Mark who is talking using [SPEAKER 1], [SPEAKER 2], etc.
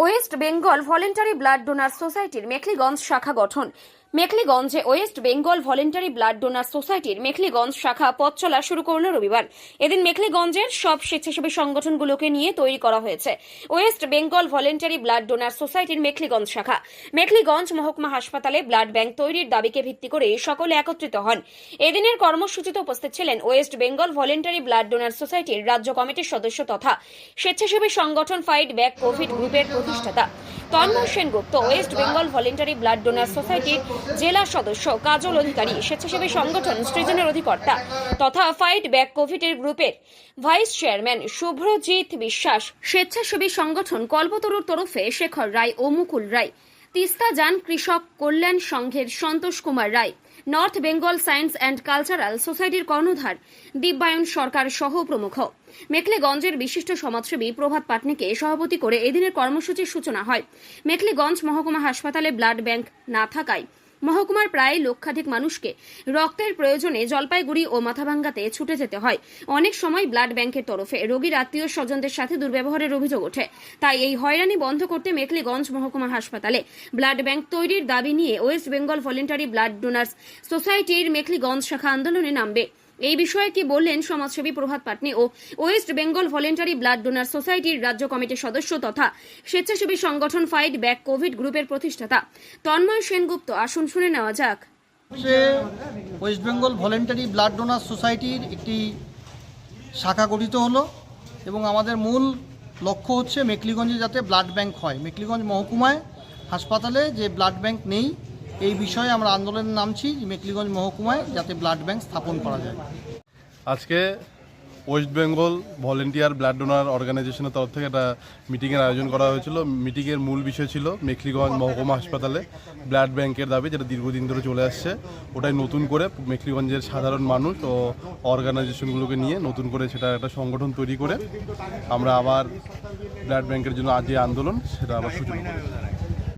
[SPEAKER 1] West Bengal voluntary blood donor সোসাইটির মেখলিগঞ্জ শাখা গঠন। মেখলিগঞ্জে West Bengal voluntary blood donor সোসাইটির মেখলিগঞ্জ শাখা পথ চলা শুরু করল রবিবার। এদিন মেখলিগঞ্জের সব স্বেচ্ছাসেবী সংগঠনগুলোকে নিয়ে তৈরি করা হয়েছে West Bengal voluntary blood donor সোসাইটির মেখলিগঞ্জ শাখা। মেখলিগঞ্জ মহকুমা হাসপাতালে ব্লাড ব্যাংক তৈরির দাবিকে ভিত্তি করে সকলে একত্রিত হন। এদিনের কর্মসূচিতে উপস্থিত ছিলেন West Bengal voluntary blood donor সোসাইটির রাজ্য কমিটির সদস্য তথা স্বেচ্ছাসেবী সংগঠন ফাইট ব্যাক কোভিড গ্রুপের প্রতিষ্ঠাতা Tanmoy Sengupta, West Bengal voluntary blood donor সোসাইটির জেলা সদস্য কাজল অধিকারী, স্বেচ্ছাসেবী সংগঠন সৃজনের অধিকর্তা তথা ফাইট ব্যাক কোভিডের গ্রুপের ভাইস চেয়ারম্যান শুভ্রজিৎ বিশ্বাস, স্বেচ্ছাসেবী সংগঠন কল্পতরুর তরফে শেখর রায় ও মুকুল রায়, তিস্তা যান কৃষক কল্যাণ সংঘের Santosh Kumar Roy, North Bengal science and cultural সোসাইটির কর্ণধার দিব্যায়ন সরকার সহ প্রমুখ। মেখলিগঞ্জের বিশিষ্ট সমাজসেবী প্রভাত পাটনিকে সভাপতি করে এদিনের কর্মসূচির সূচনা হয়। মেখলিগঞ্জ মহকুমা হাসপাতালে ব্লাড ব্যাংক না থাকায় মহকুমার প্রায় লক্ষাধিক মানুষকে রক্তের প্রয়োজনে জলপাইগুড়ি ও মাথাভাঙ্গাতে ছুটে যেতে হয়। অনেক সময় ব্লাড ব্যাংকের তরফে রোগীর আত্মীয় স্বজনদের সাথে দুর্ব্যবহারের অভিযোগ ওঠে। তাই এই হয়রানি বন্ধ করতে মেখলিগঞ্জ মহকুমা হাসপাতালে ব্লাড ব্যাংক তৈরির দাবি নিয়ে West Bengal voluntary blood donors সোসাইটির মেখলিগঞ্জ শাখা আন্দোলনে নামবে। এই বিষয়ে কি বললেন সমাজসেবী প্রভাত পাটনি ও West Bengal voluntary blood donor সোসাইটির রাজ্য কমিটির সদস্য তথা স্বেচ্ছাসেবী সংগঠন ফাইট ব্যাক কোভিড গ্রুপের প্রতিষ্ঠাতা তন্ময় সেনগুপ্ত, আসুন শুনে নেওয়া যাক।
[SPEAKER 2] West Bengal voluntary blood donor সোসাইটির একটি শাখা গঠিত হলো এবং আমাদের মূল লক্ষ্য হচ্ছে মেখলিগঞ্জে যাতে ব্লাড ব্যাংক হয়। মেখলিগঞ্জ মহকুমায় হাসপাতালে যে ব্লাড ব্যাংক নেই, এই বিষয়ে আমরা আন্দোলনে নামছি মেখলিগঞ্জ মহকুমায় যাতে ব্লাড ব্যাংক স্থাপন করা যায়।
[SPEAKER 3] আজকে West Bengal volunteer blood donor অর্গানাইজেশনের তরফ থেকে একটা মিটিংয়ের আয়োজন করা হয়েছিল। মিটিংয়ের মূল বিষয় ছিল মেখলিগঞ্জ মহকুমা হাসপাতালে ব্লাড ব্যাংকের দাবি, যেটা দীর্ঘদিন ধরে চলে আসছে। ওটাই নতুন করে মেখলিগঞ্জের সাধারণ মানুষ ও অর্গানাইজেশনগুলোকে নিয়ে নতুন করে সেটা একটা সংগঠন তৈরি করে আমরা আবার ব্লাড ব্যাংকের জন্য আজ যে আন্দোলন সেটা আবার সূচনা করি।